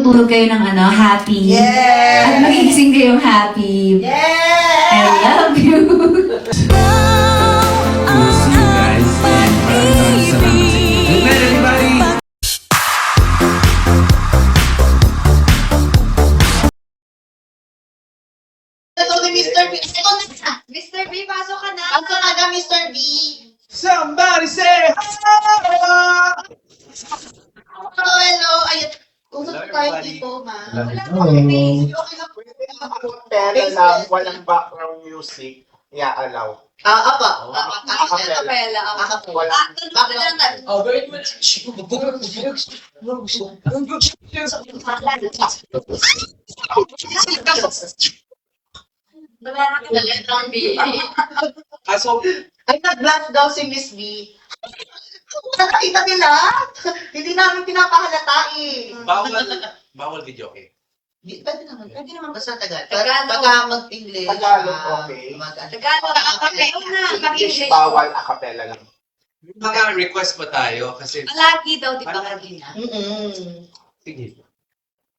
matutulog kayo ng happy. Yes! At magigising kayong happy. Yes! I love you! We'll see you guys and maraming salamat sa inyo. Good night, everybody! Ito ni Mr. B. Mr. B, pasok ka na. Ako na na, Mr. B. Somebody say hello! Hello. Ayun. Usap tayo dito, ma. Hello. Okay na po. Pero lang, walang background music, i-allow. Apa. Kapela. Walang Bakit? Oh, very much. Wala na kita letrang B. So, Ay, nag-blush daw si Miss B. Nakakita nila? Hindi namin pinapahalata eh. bawal video, okay? Pwede naman basta Tagalog. Tagalog. Pagka mag-English. Tagalog, okay. Tagalog, kakapela na. English, bawal a cappella lang. Maka-request pa tayo kasi... Palagi daw, di ba? Palagi na. Sige.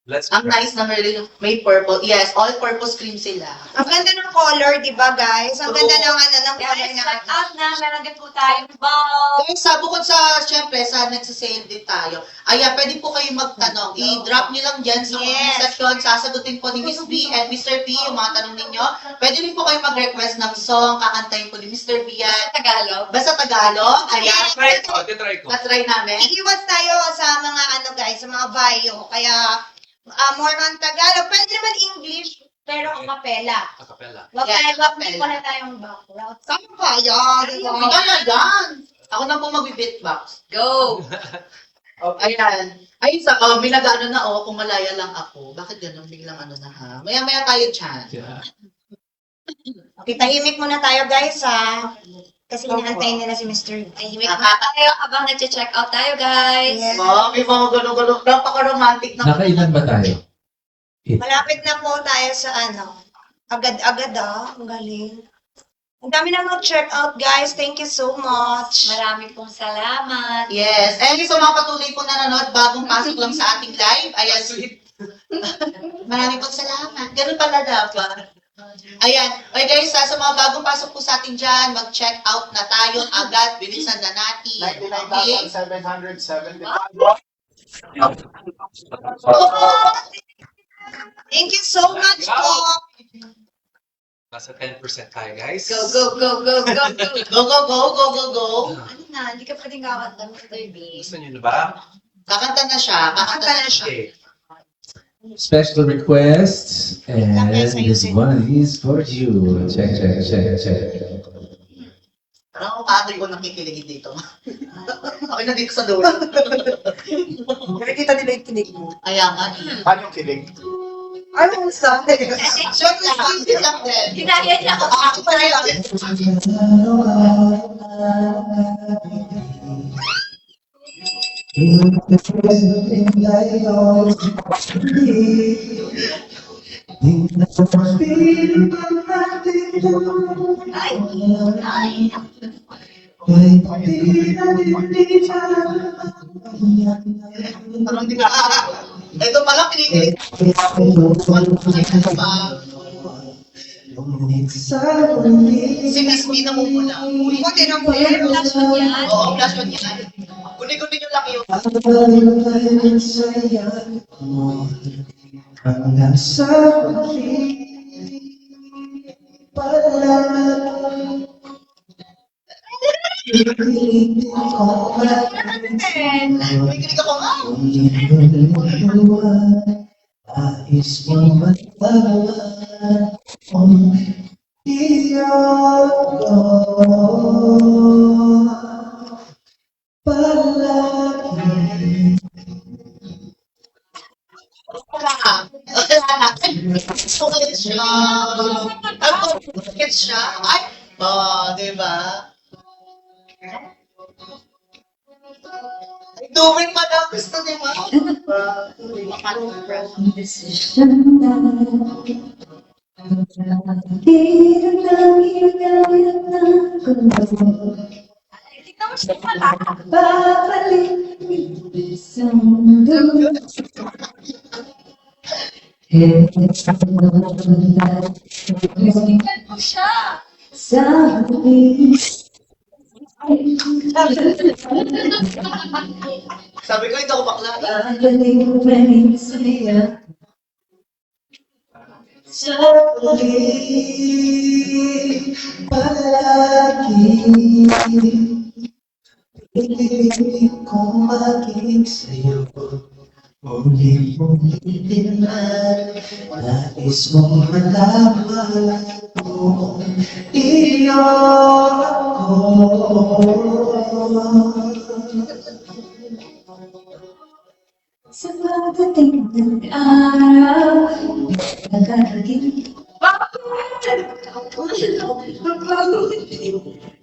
Let's Ang nice na may purple. Yes, all-purpose cream sila. Ang ganda ng color, di ba guys? Ang ganda ng ng color Guys, na. check out na. Meron din po tayong bow. Guys, bukod sa, syempre, sa nagsisale din tayo. Ayan, pwede po kayo magtanong. I-drop nyo lang dyan sa comment section. Sasagutin po ni Miss B and Mr. P yung mga tanong ninyo. Pwede rin po kayo mag-request ng song. Kakantayin po ni Mr. B yan. Tagalog. Basta Tagalog. Ayan. try ko. Try namin. Iiwas tayo sa mga guys, sa mga bio. Kaya more on Tagalog. Pwede naman English, pero ang kapela. Acapella. Wag Yeah, tayo, wag acapella. wala tayong background. Saan pa yan? Yan. Ako na po mag-beatbox. Go. Ayan. Ay, may nag-ano na, kung malaya lang ako. Bakit ganun? Biglang ano na ha? Maya-maya tayo dyan. Yeah. Okay, tahimik muna tayo guys ha. Kasi inaantay nila si Mr. B. Tahimik na tayo habang nag-check out tayo, guys. Yes. May mga gano'n-gano'n. Napaka-romantic na. Nakailan ba tayo? Malapit na po tayo sa agad-agad ang galing. Ang dami na mag-check out guys. Thank you so much. Marami pong salamat. Yes. And so mga patuloy po nanonood, bagong pasok lang sa ating live. Ayan. Marami pong salamat. Ganun pala dapat. Ayan. Okay guys, sa mga bagong pasok po sa atin dyan, mag-check out na tayo agad. Bilisan na natin. Okay? 99,775. Thank you so much po. Nasa 10% tayo, guys. Go. Go, go, go. Ano na, hindi ka pwedeng kakanta, Mr. B. Gusto niyo na ba? Kakanta na siya. Kakanta na siya. Okay. Special request, and this one is for you. Check. Parang ako ko nakikilig dito. Ako na dito sa dulo. Nakikita nila yung tinig mo. Ayan nga. Paano yung kilig? Ano sa Siyempre, hindi lang din. Ginaya niya ako. Ako pa rin lang. Parang di na. Ito pala, pinikilig. Si Miss B na muna. Buti na po. Flash mo yan. Oo, flash mo yan. Guni-guni nyo lang yun. Hanggang sa Kinikilig ako nga. Ais mong matawan kung di ako palagi. Bakit siya? Bakit siya? Ay! Di ba? Ay, duwing pa daw gusto, di ba? Tignan mo siya pala. Babalik sa mundo. mo siya. Sabi ko, hindi ako bakla. Piling kong maging sa'yo. Muli-muli man, nais mong malaman kung iyo ako. Sa pagdating ng araw, nagkakaroon.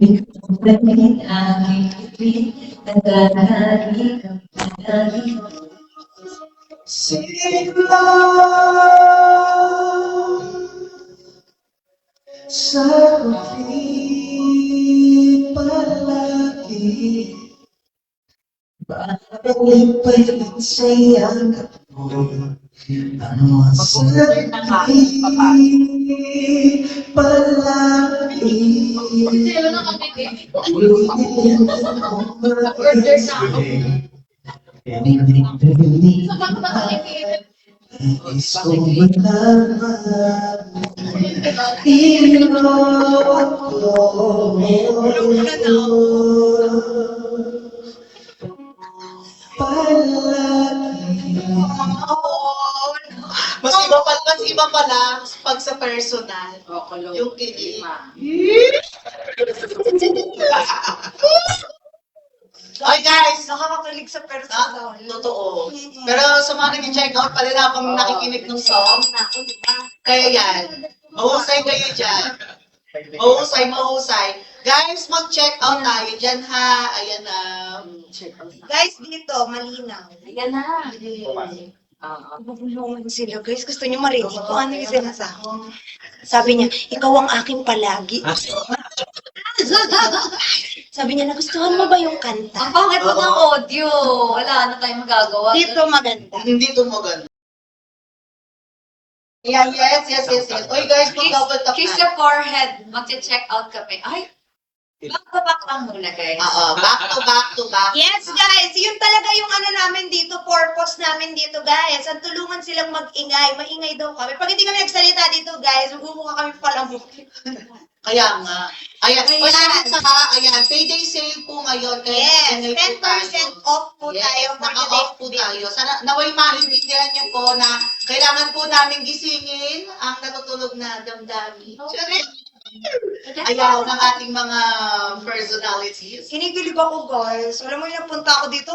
Ikaw ang aking nagkakaroon ka palagi. Sigla sa kulit palagi. Balik sayang mo. Ano ang sabi palagi. Order na ako. Nais kong malaman iyo palagi. Mas iba pala pag sa personal. Yung kilig. Ay guys, Nakakakilig sa personal. totoo. Pero sa mga nag-check out pala na pang nakikinig ng song, kaya yan. Mahusay kayo dyan. Mahusay. Guys, mag-check out tayo dyan ha. Ayan na. Guys, dito, malinaw. Ayan na. Bubulungan sila, guys. Gusto niyo marinig kung ano yung sinasabi. Sabi niya, ikaw ang aking palagi. Sabi niya, nagustuhan mo ba yung kanta? Ang pangit mo ng audio. Wala na tayong magagawa. Dito maganda. Hindi tumaganda. Yeah, yes. Oy guys, mag-double tap Kiss na. your forehead. Mag-check out kami. Ay, back lang muna, guys. Back to back. Yes, guys. Yun talaga yung ano namin dito, purpose namin dito, guys. Ang tulungan silang mag-ingay. Maingay daw kami. Pag hindi kami nagsalita dito, guys, magmumukha kami palamok. Kaya nga. Ayan. Ayan. Ayan. Payday sale po ngayon. Kaya Yes, ingay 10% po tayo. off po Yes, tayo for naka-off po today's tayo. Sana naway maintindihan niyo po na kailangan po namin gisingin ang natutulog na damdamin. Ayaw ng ating mga personalities. Kinikilig ako, guys. Alam mo, yung napunta ako dito,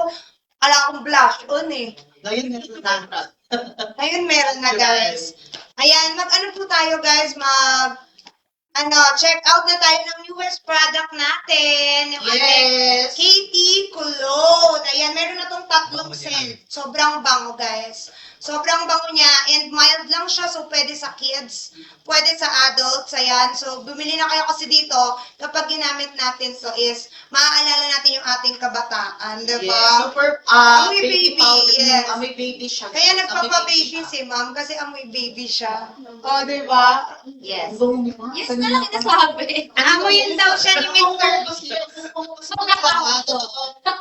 ala akong blush on eh. Ngayon meron na. Ayun, meron na, guys. Ayan, mag-ano po tayo, guys, check out na tayo ng newest product natin. Yung Yes. Katie Cologne. Ayan, meron na tong tatlong scent. Sobrang bango, guys. Sobrang bango niya and mild lang siya, so pwede sa kids, pwede sa adults, ayan. So, bumili na kayo kasi dito, kapag ginamit natin so is, maaalala natin yung ating kabataan, di ba? Yes. Super Amoy baby baby, powder. yes. Amoy baby siya. Kaya Amoy nagpapa-baby siya. si ma'am kasi amoy baby siya. O, di ba? Yes. Yes na lang inasabi. Amoyin daw siya ni Mr.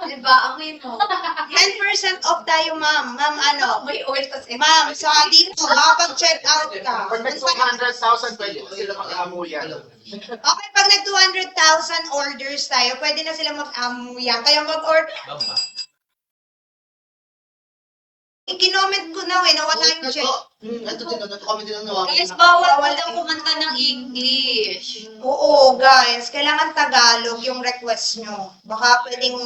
Diba? Amoy mo. 10% off tayo, ma'am. Ma'am, ano? May oil kasi. Ma'am, so dito, makapag-check out ka. Pag nag-200,000, pwede na sila mag-amuyan. Okay, pag nag-200,000 orders tayo, pwede na sila mag-amuyan. Kaya mag-order. I-comment ko na nawala yung check. Ito din, kami din ang Guys, bawal po daw kumanta ng English. Oo, guys. Kailangan Tagalog yung request nyo. Baka pwedeng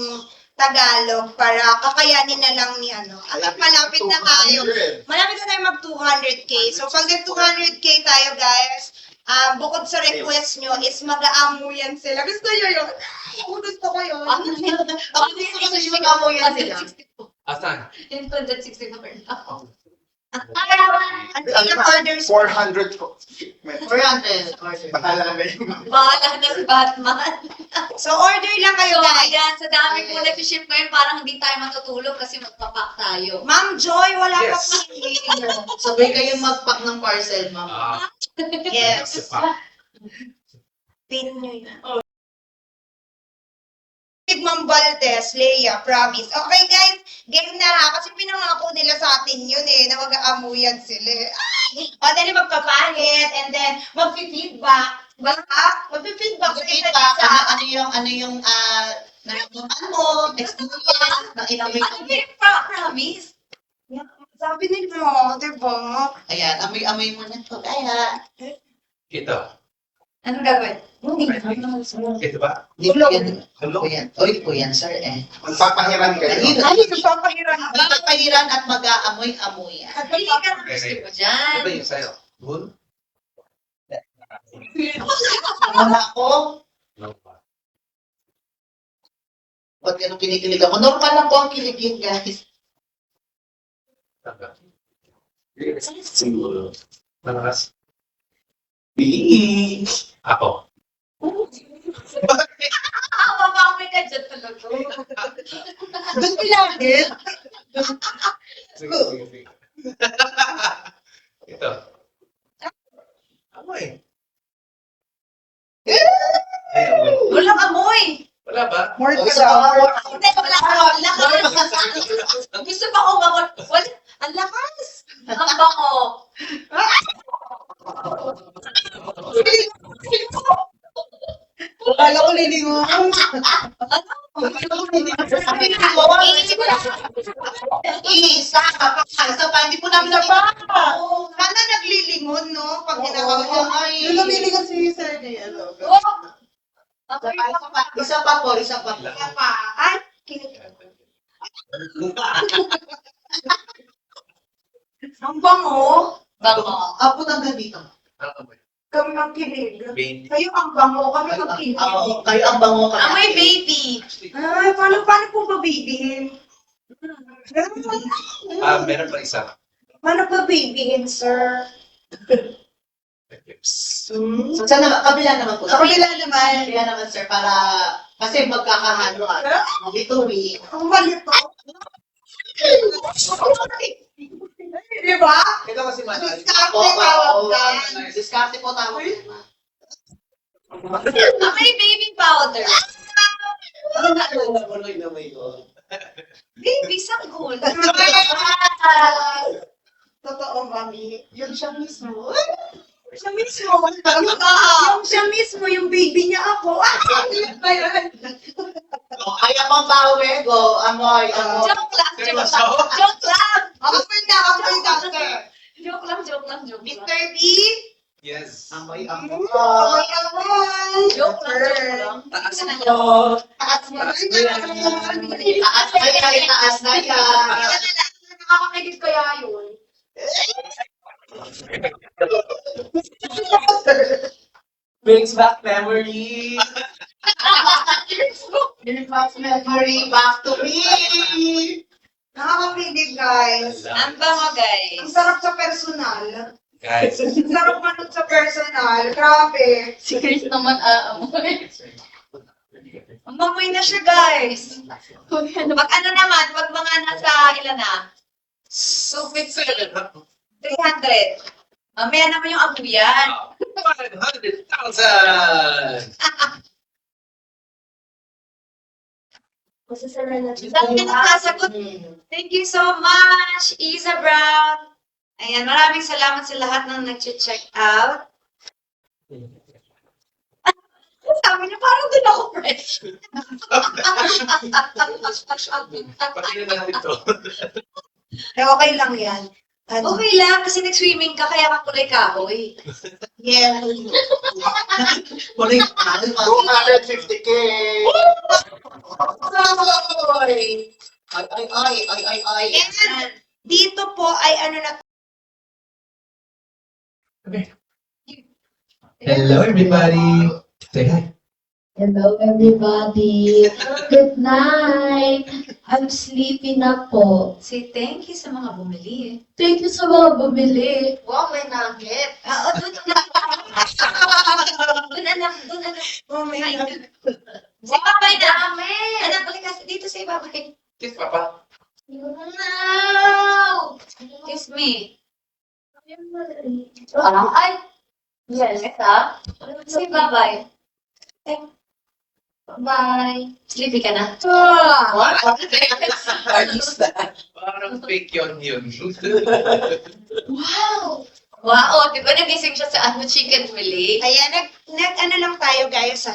Tagalog para kakayanin na lang ni ano. At malapit na tayo. Malapit na tayo mag 200k. So, pag nag 200k tayo, guys, bukod sa request nyo is mag-aamuyan sila. Gusto nyo yun? Ako gusto ko yun. Ako gusto ko yung mag-amuyan sila. Asan? Yung 264 na. Ang ilang orders 400 po. 400. Bahala na yung Bahala ng Batman. So, order lang kayo, So, guys. ayan, sa dami po nag-ship ngayon, parang hindi tayo matutulog kasi magpapak tayo. Ma'am Joy, wala pa Yes. po hindi. Sabay kayong mag-pack ng parcel, ma'am. Yes. Pin nyo yun. Ma'am Valdez, Leia, promise. Okay guys, game na ha. Kasi pinangako nila sa atin yun na mag-aamuyan sila. Ay! O, then magpapalit, and then magpi-feedback. Basta, magpi-feedback sa isa't Feedback, isa. ano yung naramdaman mo, experience, na inamoy Ano mo. yung promise? Sabi nila, di ba? Ayan, amoy-amoy mo na to. Kaya, Ito. Anong gagawin? Ito ba? di po yan. Hello? Po yan. Oy po yan, sir eh. Magpapahiran kayo. Ay, nagpapahiran. Magpapahiran at mag-aamoy-amoy. Pili ka ng gusto mo dyan. Ano ba yung sa'yo? Good? Ano ako? No pa. Ba't ganun kinikilig ako? Normal lang po ang kiligin, guys. Tanga. Siguro. Malakas. Bilis. Ako. Mapapamoy ka dyan talaga. Doon pilangin. Sige, sige, sige. Ito. Amoy. Ay, amoy. Walang amoy. Wala ba? More O, ka isa daw. pa, more. Hindi, wala ka. Gusto pa ko mamon. Wala. Ang lakas. Ang bango. Akala ko lilingon. Isa pa, hindi po namin napa. Sana naglilingon, no? Pag Oo, ginagawa ay. Yung lumilingon si Sir na ano. Isa pa po, isa pa. Kaya pa. Ay, kinig. Ang bango. Bango. Abot hanggang dito. Ang amoy. Kami ang kinig. Baby. Kayo ang bango, kami ang kinig. Oo, kayo ang bango ka. Amoy baby. Ay, paano po babibihin? Meron pa isa. Paano babibihin, sir? Lips. So, sana, kabila naman po. Sa kabila naman. Kabila naman, sir, para, kasi magkakahalo ka. Lituwi. Ang malito. Di ba? Ito kasi mahal. Diskarte tawag dyan. Diskarte po tawag yan. Amoy baby powder. Ano yung amoy ko? Baby sanggol. Totoo, mami. Yun siya mismo. Siya mismo. Yung siya mismo, yung baby niya ako. Yun ba yun? Ayaw pang bawi, go. Amoy, amoy. Joke lang, joke lang. Joke lang. Amoy na, sir. Joke lang, joke lang, joke lang. Mr. B? Yes. Amoy, amoy. Amoy, amoy. Joke lang, joke lang. Taas na Taas na yan. Taas na yan, taas na yan. Nakakakigit kaya yun. Brings back memories. Bring back memory back to me. Nakakakilig, guys. Ang bango, Ang guys. sarap sa personal. Guys. Ang sarap manod sa personal. Grabe. Si Chris naman aamoy. Umamoy na siya, guys. Pag ano naman, pag mga nasa ilan na? 250. 300. Mamaya naman yung abuyan. 500,000! Dami na nakasagot. Thank you so much, Isa Brown. Ayan, maraming salamat sa lahat ng nag-check out. Sabi niya, parang doon ako fresh. Pati na natin ito. Okay lang yan. Ano? Okay lang, kasi nag-swimming ka, kaya ka kulay kahoy. Yeah. Kulay mahal. 250K! Ay. And dito po ay ano na Hello, everybody. Say hi. Hello everybody. Good night. I'm sleepy na po. Say thank you sa mga bumili eh. Thank you sa mga bumili. wow, may nugget. Oo, doon na. Doon na. Oh my God. Si Babay na. Anak, balik ka dito si Babay. Kiss Papa. No! Kiss me. Ay! Yes, ha? Si Babay. Bye. Sleepy ka na? What? Artista. Parang fake yun. Wow! Wow, di ba nagising siya sa ano, chicken fillet? Ayan, ano lang tayo guys,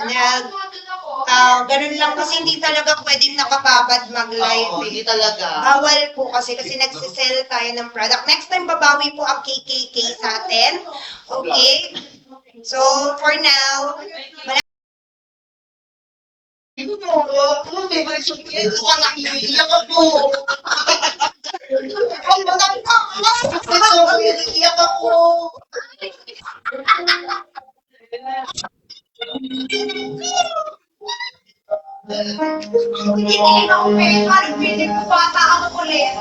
ganun lang kasi hindi talaga pwedeng nakababad mag-live Oo, eh. hindi talaga. Bawal po kasi nagsisell tayo ng product. Next time, babawi po ang KKK sa atin. Okay? So, for now, Ano, favorite soup ko yun? Anak, iiyak ako. Ang anak ka. Favorite soup ko yun, iiyak ako. hindi ako pwede. Parang pwede ko bata ako ulit.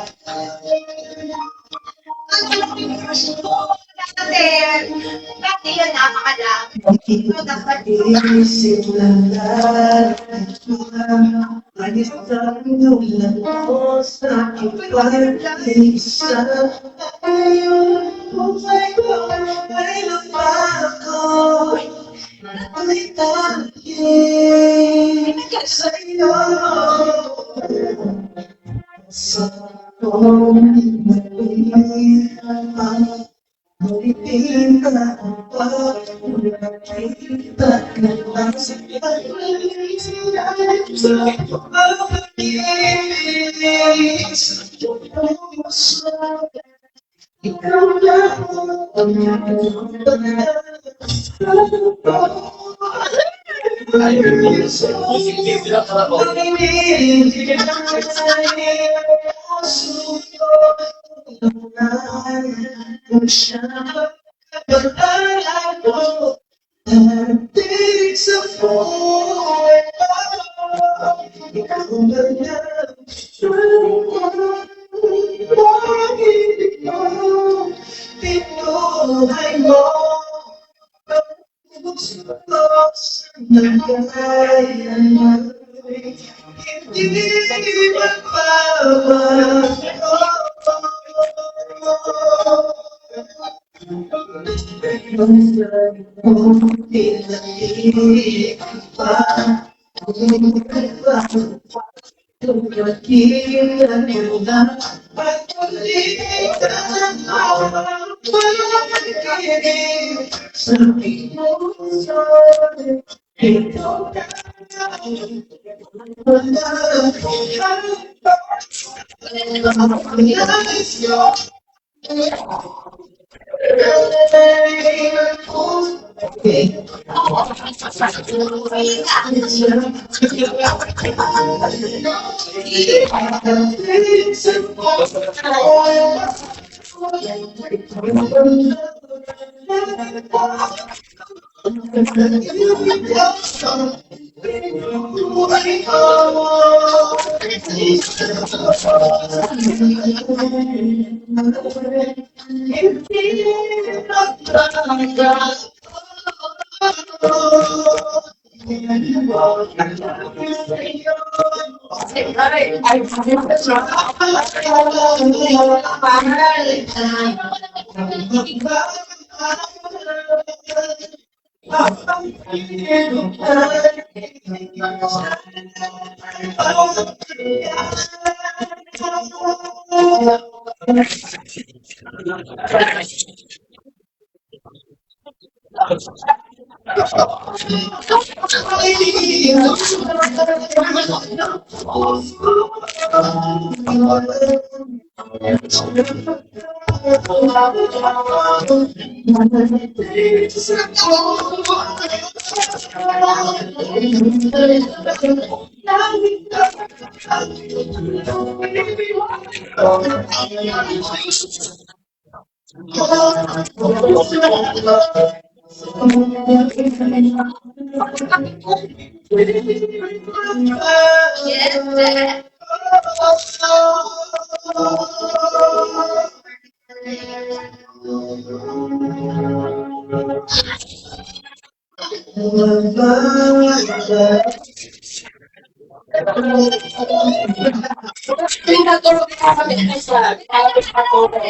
Dati yun, napakadami. Ito, dapat Yes,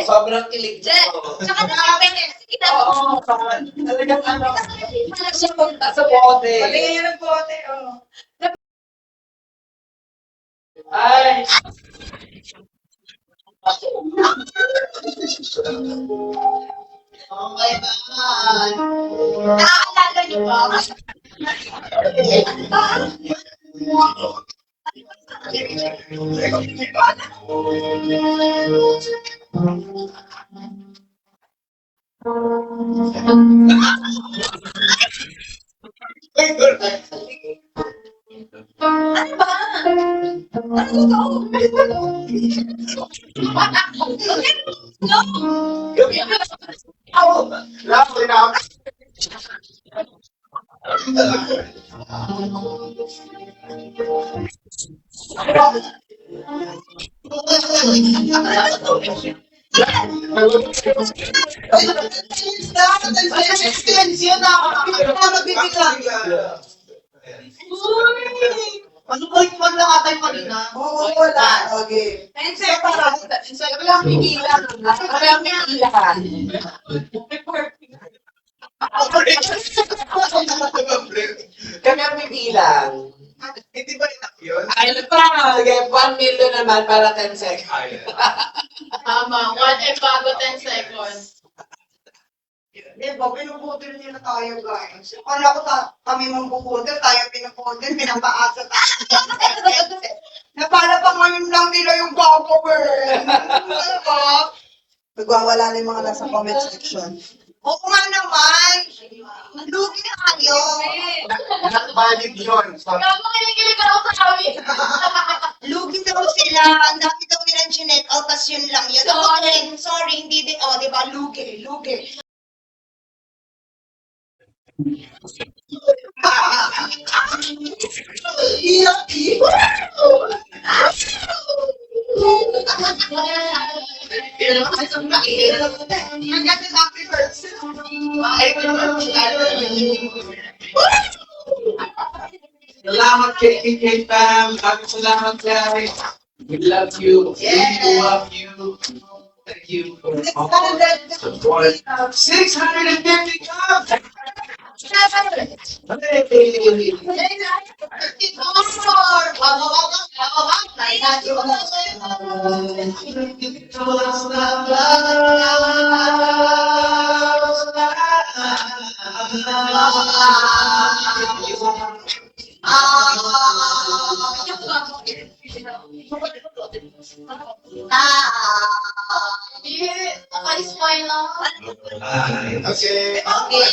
Sobrang kilig Je, tsaka na-expect kasi Oo, talagang ano. Nasa bote. Patingin ng bote, oh. Ay! Oh my God! Naaalala niyo ba? Ano ba? Ano to? Yun na ako. Magbibiglang. Ano ba yung man lang ata yung kanina? Oo, wala. Okay. Walang pigilan. Walang pigilan. Kami ang bibilang. Hindi ba enough yun? Ay, pa! Sige, 1 million naman para 10 seconds. Tama, 1 and bago 10 seconds. Diba, pinuputol niyo na tayo, guys. Kala ko kami mambuputol, tayo pinuputol, pinapaasa tayo. Napala pa ngayon lang nila yung gagawin. Diba? Nagwawala na yung mga nasa comment section. Oo nga naman. Lugi na kayo. Not valid yun. Gago kinikilig ako sa kami. Lugi daw sila. Ang dami daw nilang chinek out, tas yun lang yun. Sorry, hindi din. O, diba? Lugi. Salamat kay Pam. Maraming salamat guys. We love you. We love you. Thank you for all the support. 650 cups! Naka-smile na ako. Okay. Okay.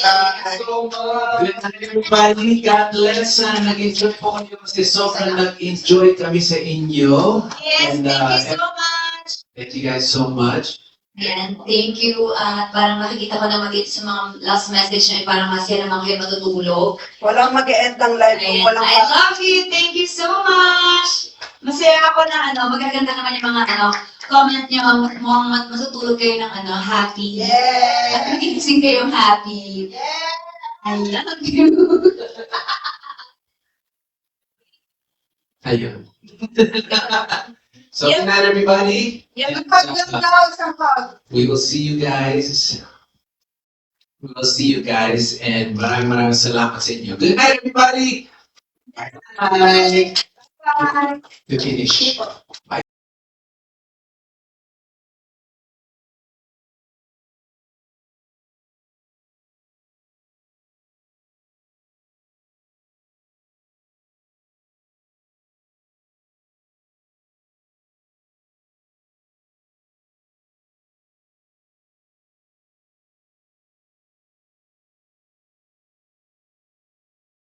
So much. Good night everybody. God bless. Sana nag-enjoy po kayo kasi sobrang nag-enjoy kami sa inyo. Yes, And, thank you so much. Thank you guys so much. Yan, thank you. At parang nakikita ko naman dito sa mga last message na parang masaya naman kayo matutulog. Walang mag-e-end ng live kung Ayan, walang I love you. Thank you so much. Masaya ako na magaganda naman yung mga comment niyo, mukhang matutulog kayo ng happy. At magigising kayong happy. I love you. Ayun. So good night everybody. We will see you guys. We will see you guys and maraming salamat sa inyo. Good night everybody. Bye. To finish.